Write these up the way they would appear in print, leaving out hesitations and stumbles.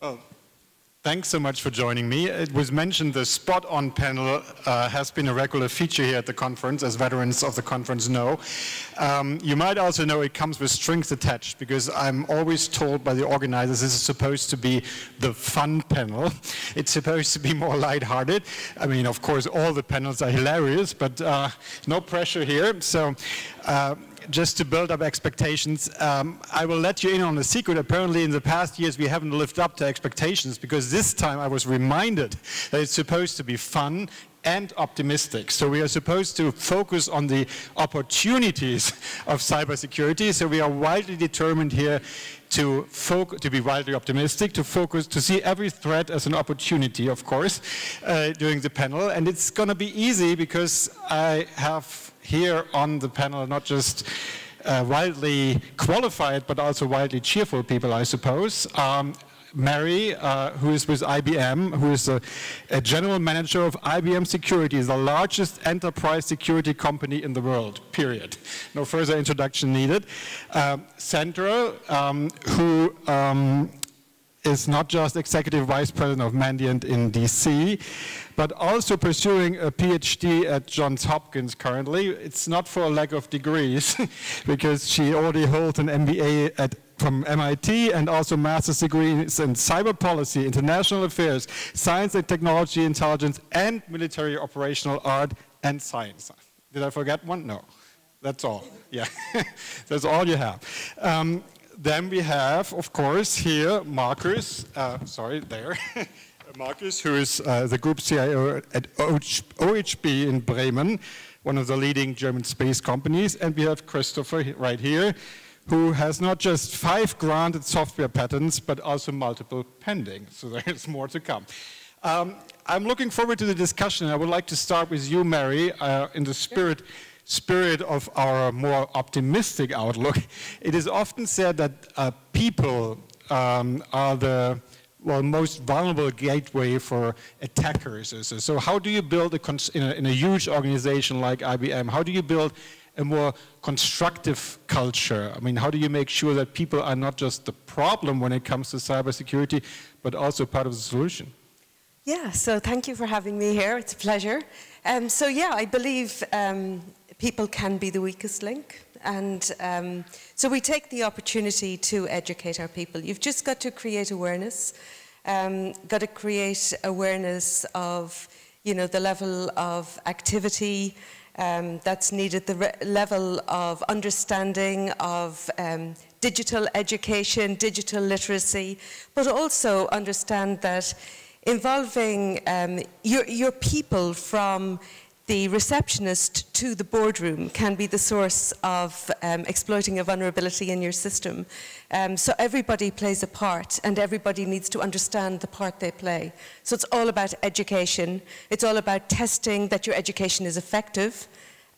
Oh. Thanks so much for joining me. It was mentioned the spot-on panel has been a regular feature here at the conference, as veterans of the conference know. You might also know it comes with strings attached, because I'm always told by the organizers this is supposed to be the fun panel. It's supposed to be more lighthearted. I mean, of course, all the panels are hilarious, but no pressure here. So. Just to build up expectations, I will let you in on a secret. Apparently in the past years we haven't lived up to expectations, because this time I was reminded that it's supposed to be fun and optimistic. So we are supposed to focus on the opportunities of cybersecurity. So we are widely determined here to be wildly optimistic, to see every threat as an opportunity, of course, during the panel. And it's going to be easy, because I have here on the panel not just wildly qualified, but also wildly cheerful people, I suppose. Mary, who is with IBM, who is a general manager of IBM Security, the largest enterprise security company in the world, period. No further introduction needed. Sandra, who is not just executive vice president of Mandiant in DC, but also pursuing a PhD at Johns Hopkins currently. It's not for a lack of degrees, because she already holds an MBA from MIT and also master's degrees in cyber policy, international affairs, science and technology, intelligence, and military operational art and science. Did I forget one? No. That's all. Yeah. That's all you have. Then we have, of course, here Markus, Markus, who is the group CIO at OHB in Bremen, one of the leading German space companies. And we have Christopher right here, who has not just 5 granted software patents, but also multiple pending. So there's more to come. I'm looking forward to the discussion. I would like to start with you, Mary, in the spirit of our more optimistic outlook. It is often said that people are the most vulnerable gateway for attackers. So how do you build in a huge organization like IBM, how do you build a more constructive culture? I mean, how do you make sure that people are not just the problem when it comes to cybersecurity, but also part of the solution? Yeah, so thank you for having me here. It's a pleasure. So yeah, I believe people can be the weakest link. And so we take the opportunity to educate our people. You've just got to create awareness. Got to create awareness of, the level of activity that's needed, the level of understanding of digital education, digital literacy, but also understand that involving your people from the receptionist to the boardroom can be the source of exploiting a vulnerability in your system. So everybody plays a part, and everybody needs to understand the part they play. So it's all about education. It's all about testing that your education is effective,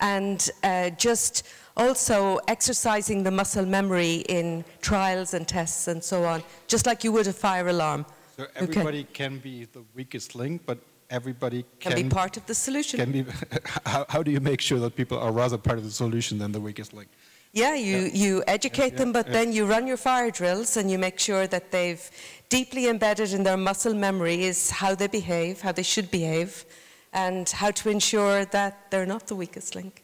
and just also exercising the muscle memory in trials and tests and so on, just like you would a fire alarm. So everybody can be the weakest link, but everybody can be part of the solution. How do you make sure that people are rather part of the solution than the weakest link? Yeah, you educate them, but then you run your fire drills and you make sure that they've deeply embedded in their muscle memory is how they behave, how they should behave, and how to ensure that they're not the weakest link.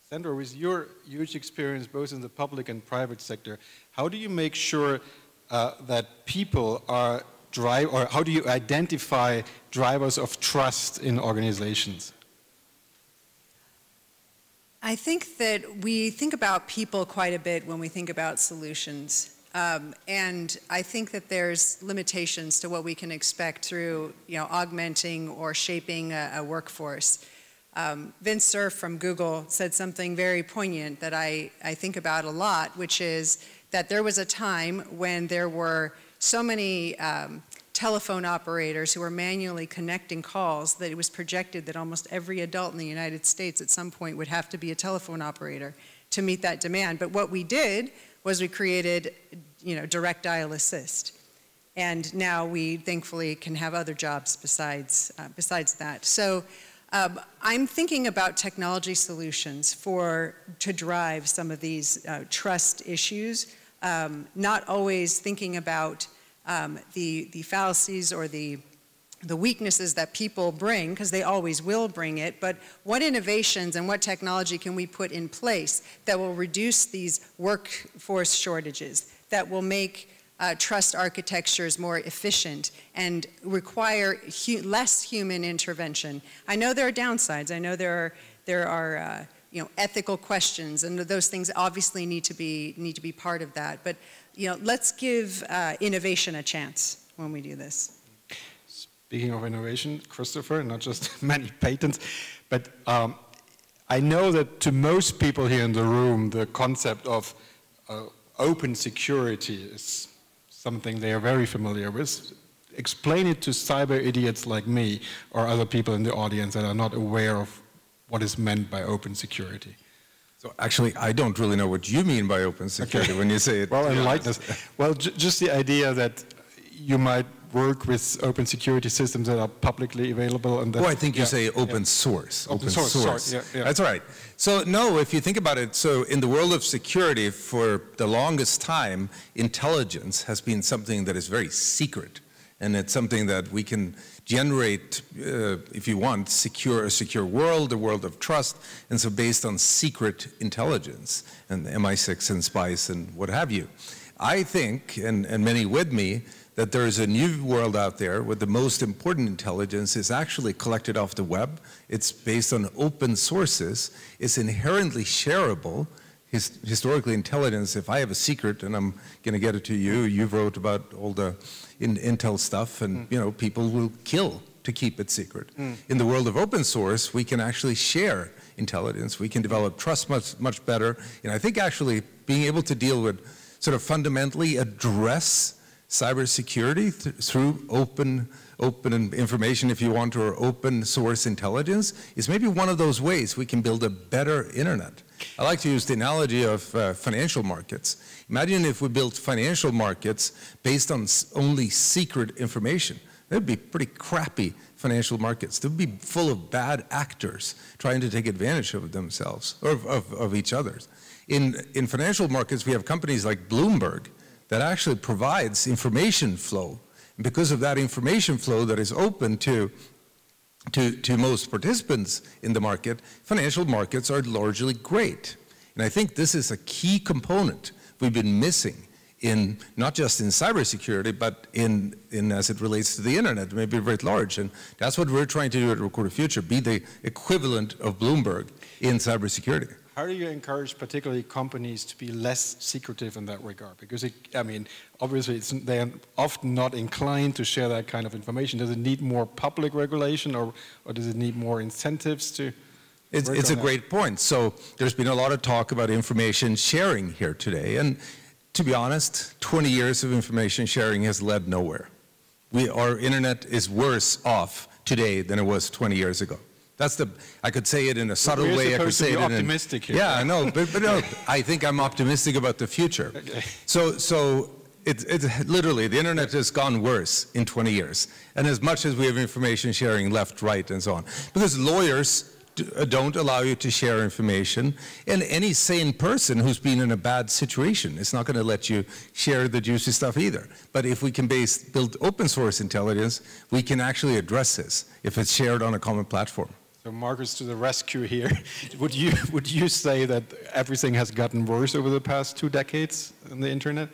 Sandra, with your huge experience both in the public and private sector, how do you make sure that people are or how do you identify drivers of trust in organizations? I think that we think about people quite a bit when we think about solutions. And I think that there's limitations to what we can expect through, augmenting or shaping a workforce. Vince Cerf from Google said something very poignant that I think about a lot, which is that there was a time when there were so many telephone operators who were manually connecting calls that it was projected that almost every adult in the United States at some point would have to be a telephone operator to meet that demand. But what we did was we created, direct dial assist. And now we thankfully can have other jobs besides that. So I'm thinking about technology solutions to drive some of these trust issues, not always thinking about the fallacies or the weaknesses that people bring, because they always will bring it, but what innovations and what technology can we put in place that will reduce these workforce shortages, that will make trust architectures more efficient and require less human intervention. I know there are downsides. I know there are ethical questions, and those things obviously need to be part of that. But let's give innovation a chance when we do this. Speaking of innovation, Christopher, not just many patents, but I know that to most people here in the room, the concept of open security is something they are very familiar with. Explain it to cyber idiots like me or other people in the audience that are not aware of what is meant by open security. So actually, I don't really know what you mean by open security when you say it. Well, enlighten us. Well, just the idea that you might work with open security systems that are publicly available. And I think you say open source. Open source. Sorry. Yeah. That's right. So no, if you think about it, so in the world of security, for the longest time, intelligence has been something that is very secret. And it's something that we can generate, if you want, a secure world, a world of trust, and so based on secret intelligence, and MI6 and spies and what have you. I think, and many with me, that there is a new world out there where the most important intelligence is actually collected off the web. It's based on open sources. It's inherently shareable. Historically, intelligence, if I have a secret and I'm going to get it to you, you wrote about all the intel stuff, and people will kill to keep it secret. In the world of open source, we can actually share intelligence. We can develop trust much better. And I think actually being able to deal with sort of fundamentally address cybersecurity through open information, if you want, or open source intelligence is maybe one of those ways we can build a better internet. I like to use the analogy of financial markets. Imagine if we built financial markets based on only secret information. That would be pretty crappy financial markets. They would be full of bad actors trying to take advantage of themselves, or of each other. In financial markets, we have companies like Bloomberg that actually provides information flow. And because of that information flow that is open to most participants in the market, financial markets are largely great. And I think this is a key component we've been missing in, not just in cybersecurity, but in as it relates to the internet, maybe writ large. And that's what we're trying to do at Record Future, be the equivalent of Bloomberg in cybersecurity. How do you encourage particularly companies to be less secretive in that regard? Because, obviously they are often not inclined to share that kind of information. Does it need more public regulation, or does it need more incentives to? It's a great point. So there's been a lot of talk about information sharing here today. And to be honest, 20 years of information sharing has led nowhere. Our internet is worse off today than it was 20 years ago. I could say it in a subtle way. I could say it optimistic here. Yeah, I know, but no, I think I'm optimistic about the future. Okay. So it's literally, the internet has gone worse in 20 years. And as much as we have information sharing left, right, and so on. Because lawyers don't allow you to share information, and any sane person who's been in a bad situation is not going to let you share the juicy stuff either. But if we can build open source intelligence, we can actually address this if it's shared on a common platform. So Markus, to the rescue here. Would you say that everything has gotten worse over the past 2 decades on the internet?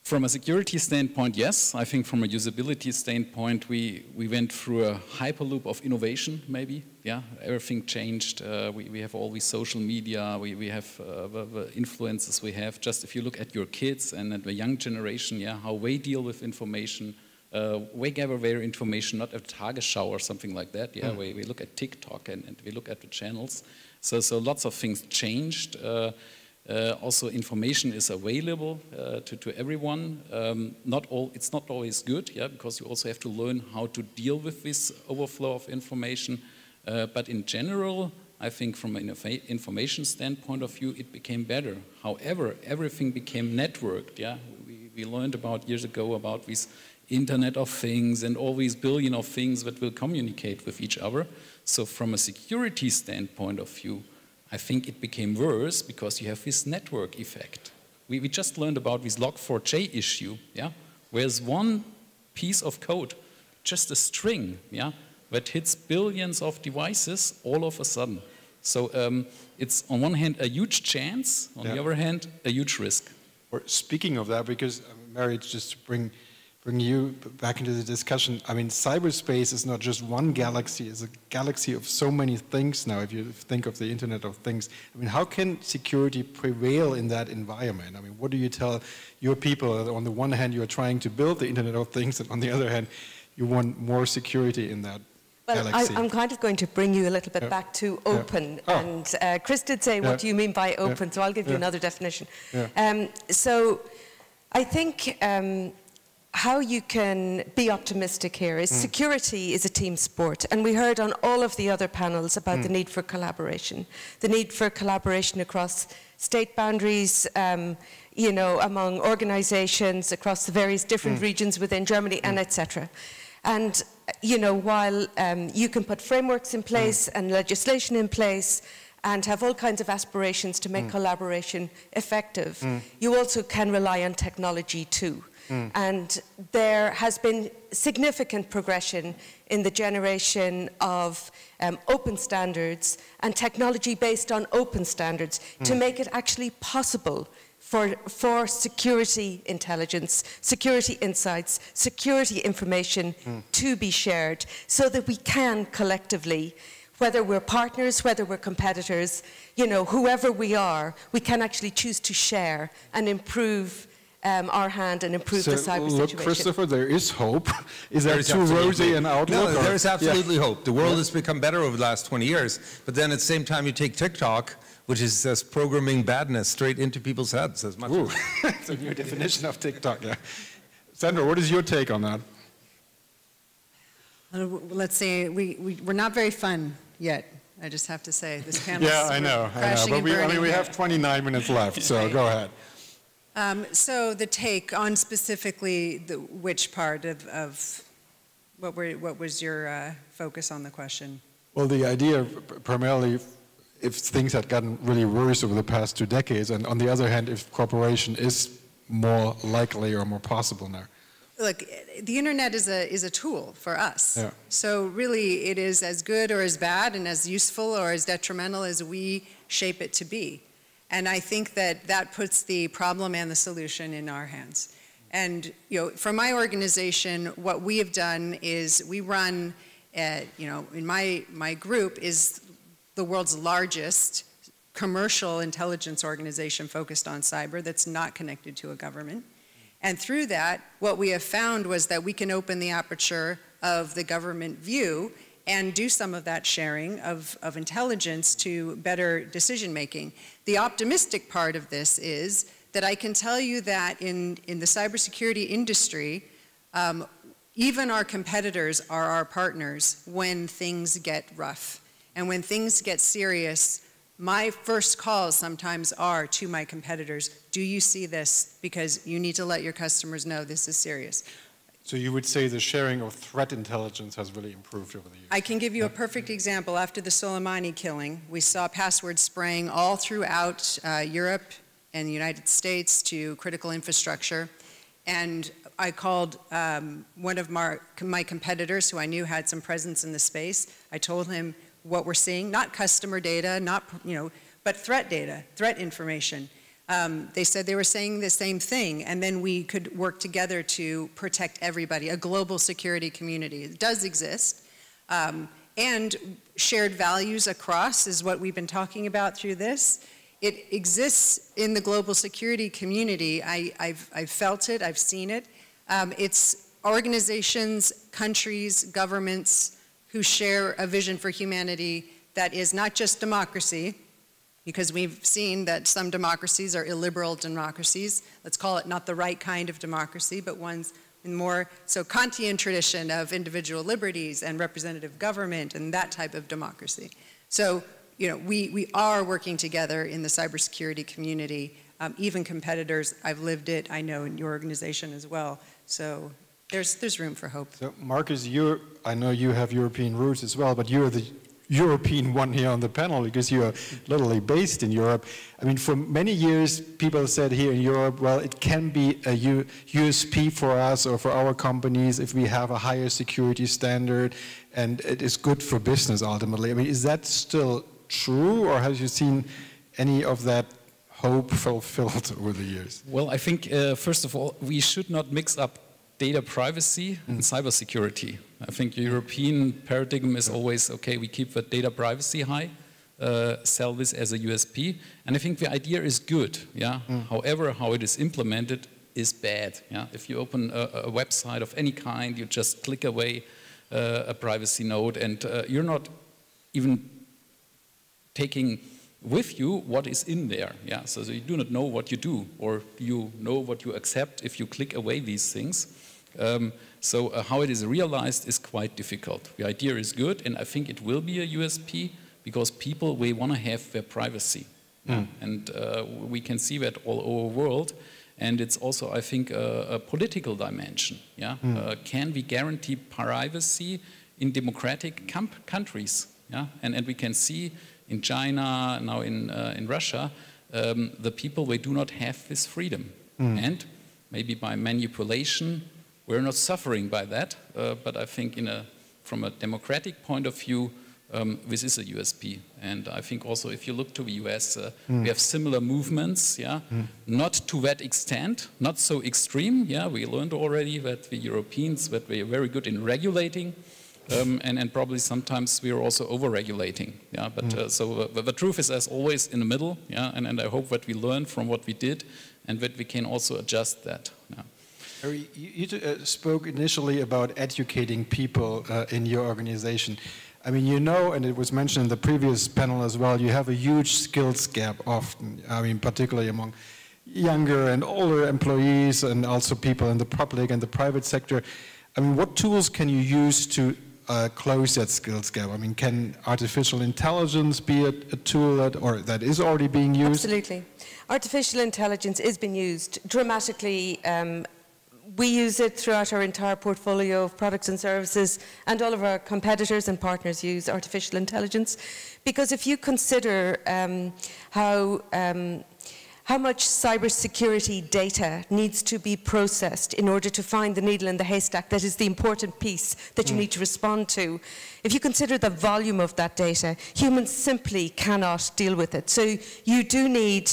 From a security standpoint, yes. I think from a usability standpoint, we went through a hyperloop of innovation, maybe. Yeah, everything changed. We have all these social media. We have the influences we have. Just if you look at your kids and at the young generation, yeah, how they deal with information. We gather their information not at Tagesschau or something like that. Yeah, we look at TikTok and we look at the channels. So lots of things changed. Also, information is available to everyone. It's not always good, yeah, because you also have to learn how to deal with this overflow of information. But in general, I think from an information standpoint of view, it became better. However, everything became networked. Yeah, we learned about years ago about this Internet of Things and all these billion of things that will communicate with each other. So from a security standpoint of view, I think it became worse because you have this network effect. We just learned about this Log4j issue, yeah, Whereas one piece of code, just a string, yeah, that hits billions of devices all of a sudden. So it's on one hand a huge chance, on the other hand a huge risk. Or speaking of that, because Mary, just to bring you back into the discussion, I mean, cyberspace is not just one galaxy, it's a galaxy of so many things now, if you think of the Internet of Things. I mean, how can security prevail in that environment? I mean, what do you tell your people? On the one hand, you are trying to build the Internet of Things, and on the other hand, you want more security in that galaxy. I'm kind of going to bring you a little bit back to open. And Chris did say, what do you mean by open? So I'll give you another definition. So I think how you can be optimistic here is security is a team sport. And we heard on all of the other panels about the need for collaboration. The need for collaboration across state boundaries, you know, among organizations, across the various different regions within Germany, and etc. And, you know, while you can put frameworks in place and legislation in place and have all kinds of aspirations to make collaboration effective, you also can rely on technology too. And there has been significant progression in the generation of open standards and technology based on open standards to make it actually possible for security intelligence, security insights, security information to be shared so that we can collectively, whether we're partners, whether we're competitors, you know, whoever we are, we can actually choose to share and improve our hand and improve the cyber situation. Look, Christopher, there is hope. Is that too rosy an outlook? No, there is absolutely hope. The world has become better over the last 20 years, but then at the same time you take TikTok, which is just programming badness straight into people's heads as much. Ooh, it's a new definition of TikTok, yeah. Sandra, what is your take on that? Let's say we're not very fun yet. I just have to say, this panel. Yeah, I know. But we have 29 minutes left, so go ahead. So the take on specifically which part of what was your focus on the question? Well, the idea primarily if things had gotten really worse over the past 2 decades, and on the other hand, if cooperation is more likely or more possible now. Look, the internet is a tool for us. Yeah. So really it is as good or as bad and as useful or as detrimental as we shape it to be. And I think that puts the problem and the solution in our hands. And you know, for my organization, what we have done is we run, you know, in my group is the world's largest commercial intelligence organization focused on cyber that's not connected to a government. And through that, what we have found was that we can open the aperture of the government view and do some of that sharing of intelligence to better decision making. The optimistic part of this is that I can tell you that in the cybersecurity industry, even our competitors are our partners when things get rough. And when things get serious, my first calls sometimes are to my competitors, do you see this? Because you need to let your customers know this is serious. So you would say the sharing of threat intelligence has really improved over the years? I can give you a perfect example. After the Soleimani killing, we saw password spraying all throughout Europe and the United States to critical infrastructure. And I called one of my competitors who I knew had some presence in the space. I told him what we're seeing, not customer data, not, you know, but threat data, threat information. They said they were saying the same thing, and then we could work together to protect everybody, a global security community. It does exist. And shared values across is what we've been talking about through this. It exists in the global security community. I've felt it, I've seen it. It's organizations, countries, governments who share a vision for humanity that is not just democracy, because we've seen that some democracies are illiberal democracies. Let's call it not the right kind of democracy, but ones in more, so Kantian tradition of individual liberties and representative government and that type of democracy. So, you know, we are working together in the cybersecurity community, even competitors. I've lived it, I know in your organization as well. So there's room for hope. So Markus, I know you have European roots as well, but you're the European one here on the panel because you are literally based in Europe. I mean, for many years, people said here in Europe, well, it can be a USP for us or for our companies if we have a higher security standard, and it is good for business ultimately. I mean, is that still true, or have you seen any of that hope fulfilled over the years? Well, I think, first of all, we should not mix up data privacy and cybersecurity. I think the European paradigm is always, okay, we keep the data privacy high, sell this as a USP, and I think the idea is good, yeah? However, how it is implemented is bad, yeah? If you open a website of any kind, you just click away a privacy note, and you're not even taking with you what is in there, yeah? So you do not know what you do, or you know what you accept if you click away these things. So how it is realized is quite difficult. The idea is good, and I think it will be a USP because people, we want to have their privacy. And we can see that all over the world. And it's also, I think, a political dimension. Yeah? Can we guarantee privacy in democratic countries? Yeah? And we can see in China, now in Russia, the people, they do not have this freedom. And maybe by manipulation, we're not suffering by that, but I think from a democratic point of view, this is a USP. And I think also if you look to the US, we have similar movements, yeah? Not to that extent, not so extreme, yeah? We learned already that the Europeans, that they are very good in regulating, and probably sometimes we are also over-regulating, yeah? But so the truth is as always in the middle, yeah? And I hope that we learn from what we did and that we can also adjust that. Yeah. You spoke initially about educating people in your organization. I mean, you know, and it was mentioned in the previous panel as well, you have a huge skills gap often, I mean, particularly among younger and older employees and also people in the public and the private sector. I mean, what tools can you use to close that skills gap? I mean, can artificial intelligence be a tool that is already being used? Absolutely. Artificial intelligence is being used dramatically. We use it throughout our entire portfolio of products and services, and all of our competitors and partners use artificial intelligence. Because if you consider how much cybersecurity data needs to be processed in order to find the needle in the haystack, that is the important piece that you need to respond to. If you consider the volume of that data, humans simply cannot deal with it. So you do need,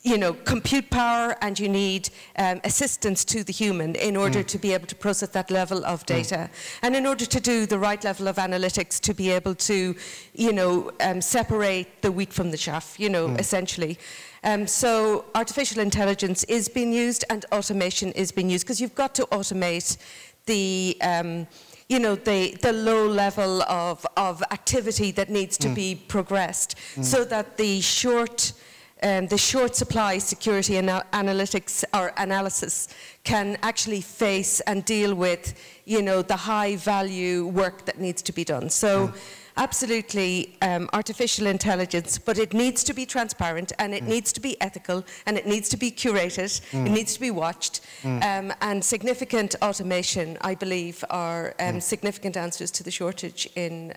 you know, compute power, and you need assistance to the human in order to be able to process that level of data. And in order to do the right level of analytics, to be able to, you know, separate the wheat from the chaff, you know, essentially. So artificial intelligence is being used, and automation is being used, because you've got to automate the you know, the low level of activity that needs to be progressed, so that the short supply security and analytics or analysis can actually face and deal with, you know, the high value work that needs to be done. So absolutely artificial intelligence, but it needs to be transparent, and it needs to be ethical, and it needs to be curated, it needs to be watched, and significant automation, I believe, are significant answers to the shortage in...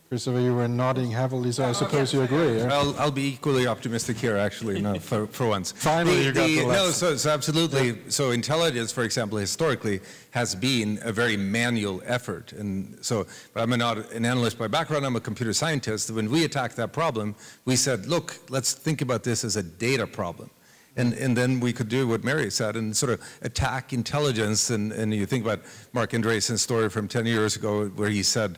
Christopher, you were nodding heavily, so I suppose you agree. Yeah? I'll be equally optimistic here, actually, no, for once. Finally, you got the left. No, so absolutely. Yeah. So intelligence, for example, historically, has been a very manual effort. And so, but I'm not an analyst by background, I'm a computer scientist. When we attacked that problem, we said, look, let's think about this as a data problem. And then we could do what Mary said and sort of attack intelligence. And you think about Mark Andreessen's story from 10 years ago where he said,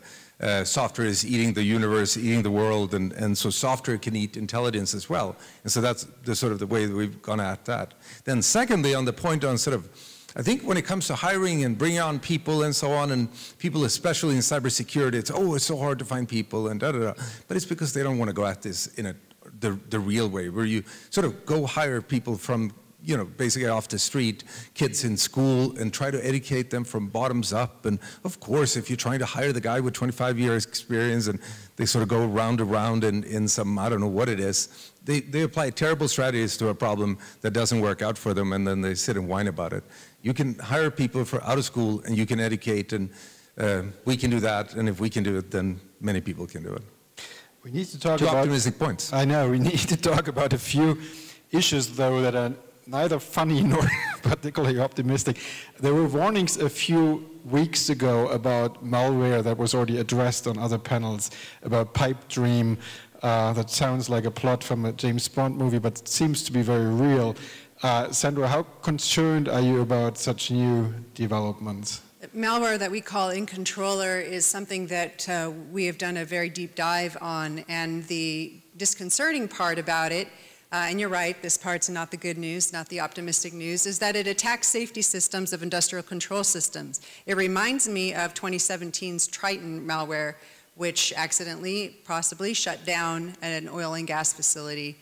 software is eating the universe, eating the world, and so software can eat intelligence as well. And so that's the sort of the way that we've gone at that. Then secondly, on the point on sort of, I think when it comes to hiring and bringing on people and so on, and people especially in cybersecurity, it's so hard to find people and da-da-da. But it's because they don't want to go at this in the real way, where you sort of go hire people from, you know, basically off the street, kids in school, and try to educate them from bottoms up. And of course, if you're trying to hire the guy with 25 years experience and they sort of go round and round in some, I don't know what it is, they apply terrible strategies to a problem that doesn't work out for them, and then they sit and whine about it. You can hire people for out of school, and you can educate, and we can do that, and if we can do it, then many people can do it. We need to talk Two about optimistic points. I know, we need to talk about a few issues, though, that are neither funny nor particularly optimistic. There were warnings a few weeks ago about malware that was already addressed on other panels, about Pipe Dream. That sounds like a plot from a James Bond movie, but it seems to be very real. Sandra, how concerned are you about such new developments? Malware that we call InController is something that we have done a very deep dive on, and the disconcerting part about it, and you're right, this part's not the good news, not the optimistic news, is that it attacks safety systems of industrial control systems. It reminds me of 2017's Triton malware, which accidentally, possibly, shut down an oil and gas facility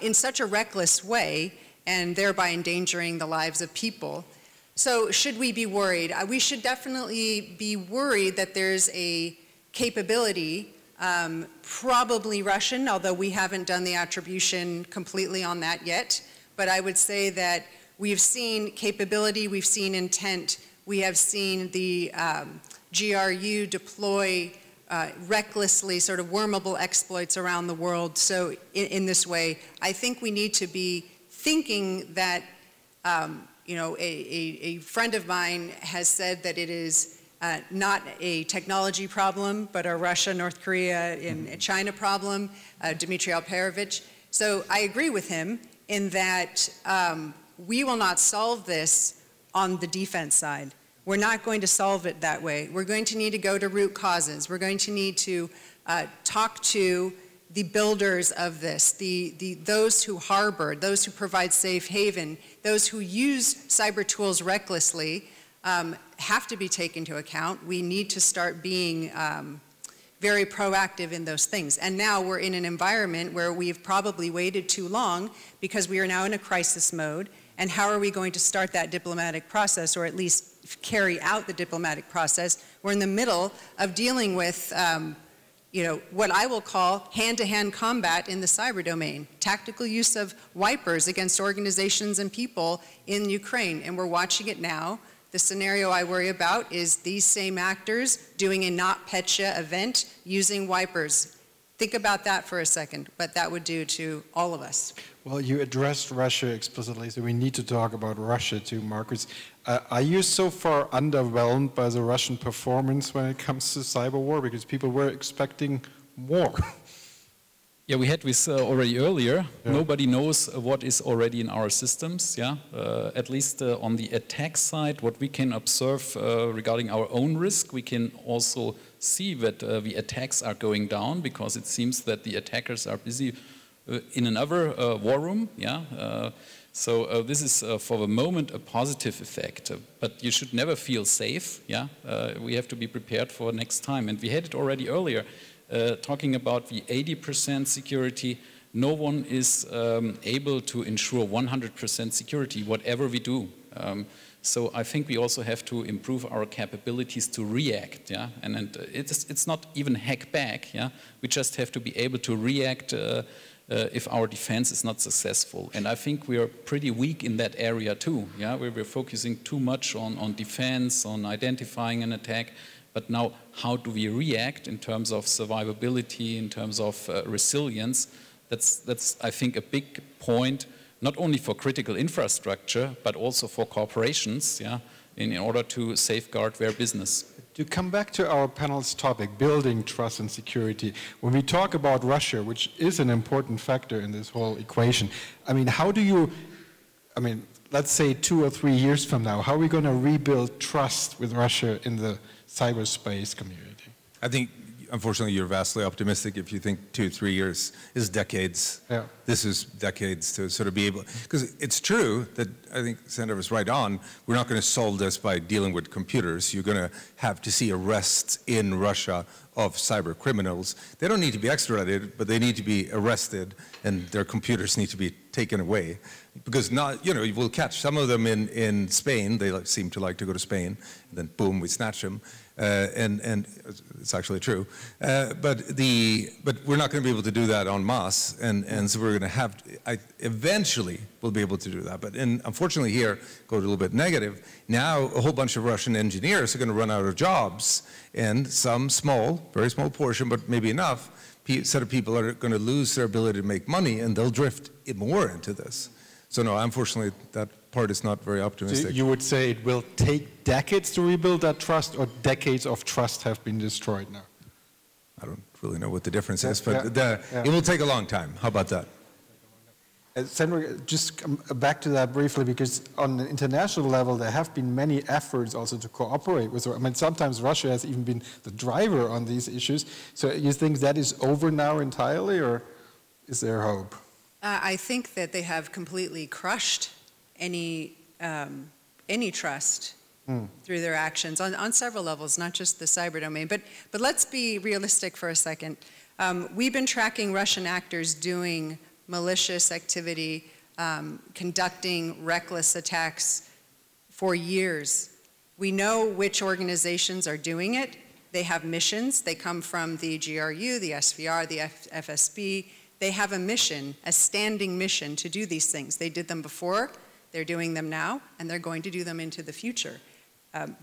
in such a reckless way, and thereby endangering the lives of people. So should we be worried? We should definitely be worried that there's a capability, probably Russian, although we haven't done the attribution completely on that yet. But I would say that we've seen capability, we've seen intent, we have seen the GRU deploy recklessly sort of wormable exploits around the world. So in this way, I think we need to be thinking that you know, a friend of mine has said that it is not a technology problem, but a Russia, North Korea, and China problem, Dmitry Alperovich. So I agree with him in that we will not solve this on the defense side. We're not going to solve it that way. We're going to need to go to root causes. We're going to need to talk to the builders of this, those who harbor, those who provide safe haven, those who use cyber tools recklessly have to be taken into account. We need to start being very proactive in those things. And now we're in an environment where we've probably waited too long because we are now in a crisis mode. And how are we going to start that diplomatic process, or at least carry out the diplomatic process? We're in the middle of dealing with you know, what I will call hand-to-hand combat in the cyber domain, tactical use of wipers against organizations and people in Ukraine, and we're watching it now. The scenario I worry about is these same actors doing a NotPetya event using wipers. Think about that for a second, what that would do to all of us. Well, you addressed Russia explicitly, so we need to talk about Russia too, Markus. Are you so far underwhelmed by the Russian performance when it comes to cyber war? Because people were expecting more. Yeah, we had this already earlier. Yeah. Nobody knows what is already in our systems. Yeah, at least on the attack side, what we can observe regarding our own risk, we can also see that the attacks are going down, because it seems that the attackers are busy in another war room. Yeah. So this is for the moment a positive effect, but you should never feel safe. Yeah, we have to be prepared for next time, and we had it already earlier, talking about the 80% security. No one is able to ensure 100% security, whatever we do. So I think we also have to improve our capabilities to react. Yeah, and it's not even hack back. Yeah, we just have to be able to react. If our defense is not successful. And I think we are pretty weak in that area too, yeah, where we're focusing too much on defense, on identifying an attack, but now how do we react in terms of survivability, in terms of resilience? That's, I think, a big point, not only for critical infrastructure, but also for corporations, yeah, in order to safeguard their business. To come back to our panel's topic, building trust and security, when we talk about Russia, which is an important factor in this whole equation, I mean, how do you, I mean, let's say 2 or 3 years from now, how are we going to rebuild trust with Russia in the cyberspace community? I think, unfortunately, you're vastly optimistic if you think 2 or 3 years is decades. Yeah. This is decades to sort of be able, because it's true that I think Sandra was right on, we're not going to solve this by dealing with computers. You're going to have to see arrests in Russia of cyber criminals. They don't need to be extradited, but they need to be arrested, and their computers need to be taken away. Because not, you know, you will catch some of them in Spain. They seem to like to go to Spain, and then boom, we snatch them. And it's actually true, but we're not going to be able to do that en masse, and so we're going to have eventually we'll be able to do that. But unfortunately here, go a little bit negative. Now a whole bunch of Russian engineers are going to run out of jobs, and some small, very small portion, but maybe enough, set of people are going to lose their ability to make money, and they'll drift more into this. So no, unfortunately, that part is not very optimistic. So you would say it will take decades to rebuild that trust, or decades of trust have been destroyed now? I don't really know what the difference is, but it will take a long time. How about that? Sandra, just back to that briefly, because on an international level, there have been many efforts also to cooperate with, I mean, sometimes Russia has even been the driver on these issues. So you think that is over now entirely, or is there hope? I think that they have completely crushed any trust through their actions on several levels, not just the cyber domain. But let's be realistic for a second. We've been tracking Russian actors doing malicious activity, conducting reckless attacks for years. We know which organizations are doing it. They have missions. They come from the GRU, the SVR, the FSB. They have a mission, a standing mission to do these things. They did them before, they're doing them now, and they're going to do them into the future.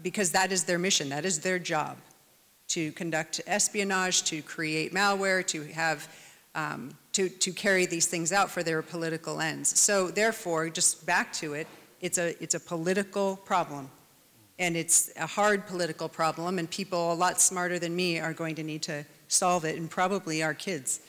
Because that is their mission, that is their job, to conduct espionage, to create malware, to have, to carry these things out for their political ends. So therefore, just back to it, it's a political problem. And it's a hard political problem, and people a lot smarter than me are going to need to solve it, and probably our kids.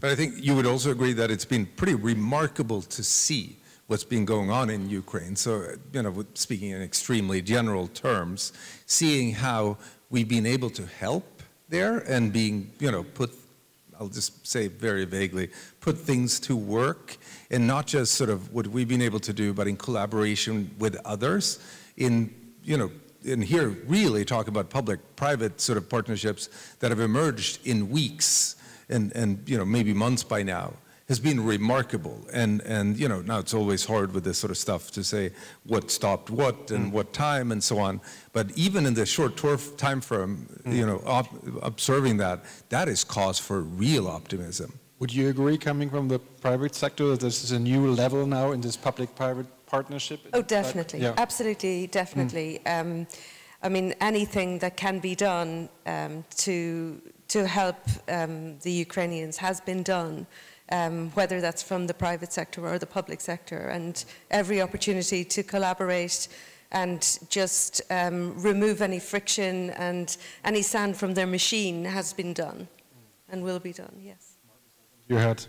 But I think you would also agree that it's been pretty remarkable to see what's been going on in Ukraine. So, you know, speaking in extremely general terms, seeing how we've been able to help there and being, you know, I'll just say very vaguely, put things to work, and not just sort of what we've been able to do, but in collaboration with others in, you know, and here really talk about public-private sort of partnerships that have emerged in weeks and you know, maybe months by now, has been remarkable. And you know, now it's always hard with this sort of stuff to say what stopped what and what time and so on. But even in the short time frame, you know, observing that is cause for real optimism. Would you agree, coming from the private sector, that this is a new level now in this public-private partnership? Oh, definitely. Yeah. Absolutely, definitely. I mean, anything that can be done to help the Ukrainians has been done, whether that's from the private sector or the public sector, and every opportunity to collaborate and just remove any friction and any sand from their machine has been done and will be done, yes. You had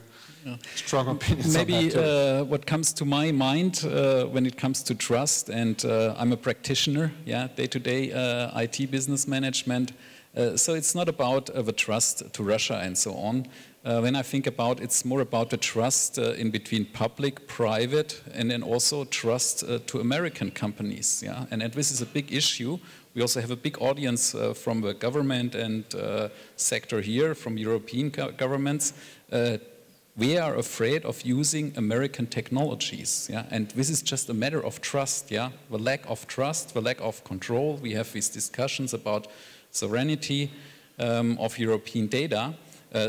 strong opinions maybe on that too. What comes to my mind when it comes to trust, and I'm a practitioner, yeah, day-to-day IT business management, so it's not about the trust to Russia and so on. When I think about it's more about the trust in between public, private, and then also trust to American companies. Yeah? And this is a big issue. We also have a big audience from the government and sector here, from European governments. We are afraid of using American technologies, yeah? And this is just a matter of trust, yeah? The lack of trust, the lack of control. We have these discussions about sovereignty of European data.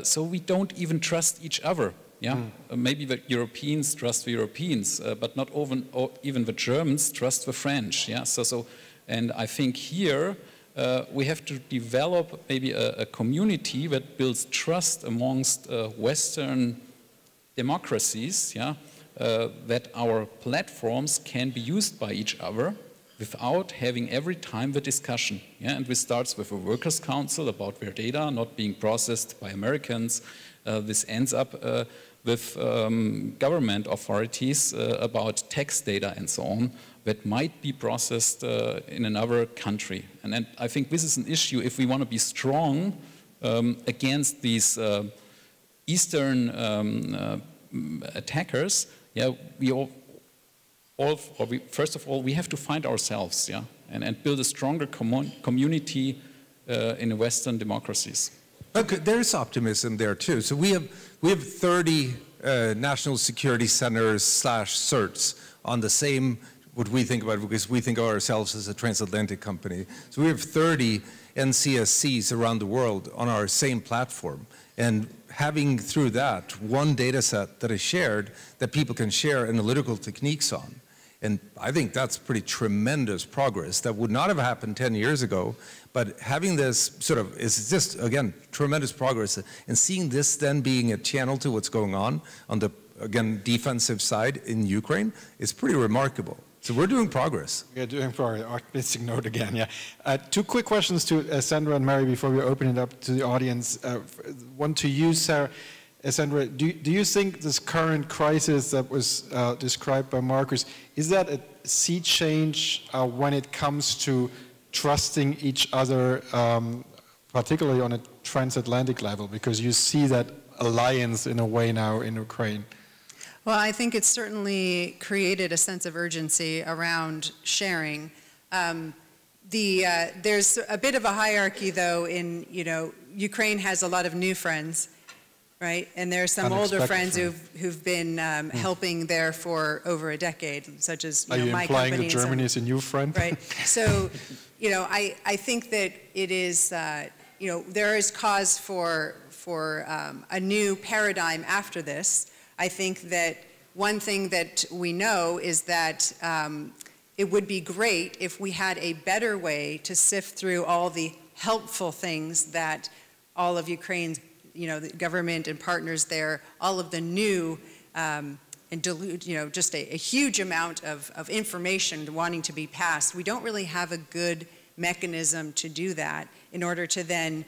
So we don't even trust each other. Yeah, maybe the Europeans trust the Europeans, but not even the Germans trust the French. Yeah, and I think here we have to develop maybe a community that builds trust amongst Western democracies. Yeah, that our platforms can be used by each other without having every time the discussion. Yeah? And this starts with a workers' council about their data not being processed by Americans. This ends up with government authorities about tax data and so on that might be processed in another country. And I think this is an issue if we want to be strong against these Eastern attackers. Yeah, first of all, we have to find ourselves, yeah, and build a stronger community in Western democracies. Okay, there's optimism there too. So we have 30 national security centers / certs on the same what we think about, because we think of ourselves as a transatlantic company. So we have 30 MCSCs around the world on our same platform. And having through that one data set that is shared, that people can share analytical techniques on. And I think that's pretty tremendous progress that would not have happened 10 years ago. But having this sort of is just, again, tremendous progress. And seeing this then being a channel to what's going on the, again, defensive side in Ukraine is pretty remarkable. So we're doing progress. We're doing progress. Missing note again, yeah. Two quick questions to Sandra and Mary before we open it up to the audience. One to you, Sarah. Sandra, do you think this current crisis that was described by Markus, is that a sea change when it comes to trusting each other, particularly on a transatlantic level? Because you see that alliance in a way now in Ukraine. Well, I think it's certainly created a sense of urgency around sharing. There's a bit of a hierarchy, though, in, Ukraine has a lot of new friends, right? And there's some older friends who've been helping there for over a decade, such as my company. Are you implying that Germany is a new friend? Right. So, I think that it is, there is cause for a new paradigm after this. I think that one thing that we know is that it would be great if we had a better way to sift through all the helpful things that all of Ukraine's, the government and partners there, all of the new and just a huge amount of information wanting to be passed. We don't really have a good mechanism to do that in order to then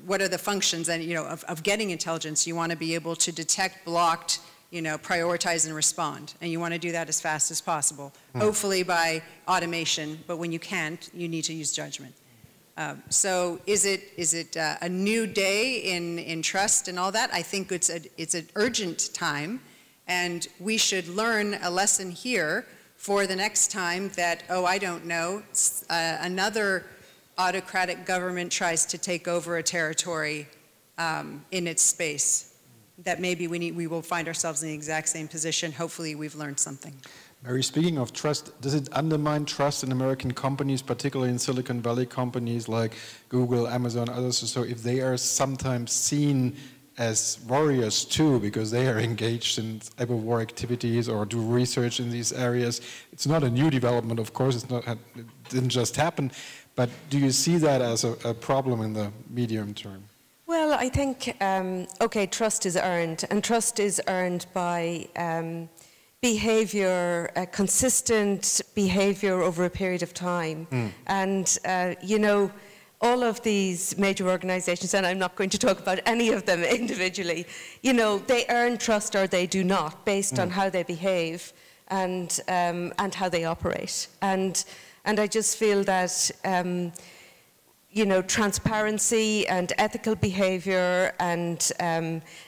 what are the functions and, of getting intelligence? You want to be able to detect blocked, prioritize and respond. And you want to do that as fast as possible, hopefully by automation. But when you can't, you need to use judgment. So is it a new day in trust and all that? I think it's an urgent time. And we should learn a lesson here for the next time that, I don't know, another autocratic government tries to take over a territory in its space, that maybe we will find ourselves in the exact same position. Hopefully we've learned something. Mary, speaking of trust, does it undermine trust in American companies, particularly in Silicon Valley companies like Google, Amazon, others? So if they are sometimes seen as warriors too, because they are engaged in cyber war activities or do research in these areas, it's not a new development, of course, it didn't just happen. But do you see that as a problem in the medium term? Well, I think, trust is earned, and trust is earned by behavior, consistent behavior over a period of time. And, all of these major organizations, and I'm not going to talk about any of them individually, they earn trust or they do not, based on how they behave and how they operate. And I just feel that, transparency and ethical behavior and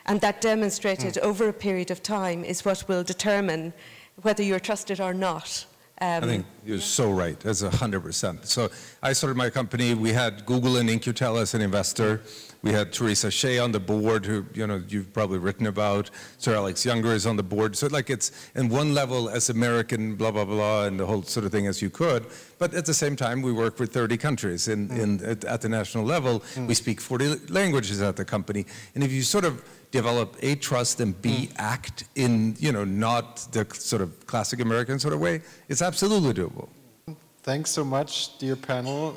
that demonstrated over a period of time is what will determine whether you're trusted or not. I think you're so right. That's 100%. So I started my company. We had Google and In-Q-Tel as an investor. We had Teresa Shea on the board, who you've probably written about. Sir Alex Younger is on the board. So it's in one level as American, blah, blah, blah, and the whole sort of thing as you could. But at the same time, we work with 30 countries at the national level. We speak 40 languages at the company. And if you sort of develop A, trust, and B, act in, not the sort of classic American sort of way, it's absolutely doable. Thanks so much, dear panel.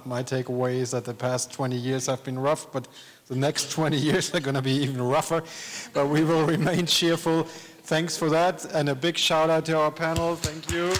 My takeaway is that the past 20 years have been rough, but the next 20 years are going to be even rougher. But we will remain cheerful. Thanks for that, and a big shout out to our panel. Thank you.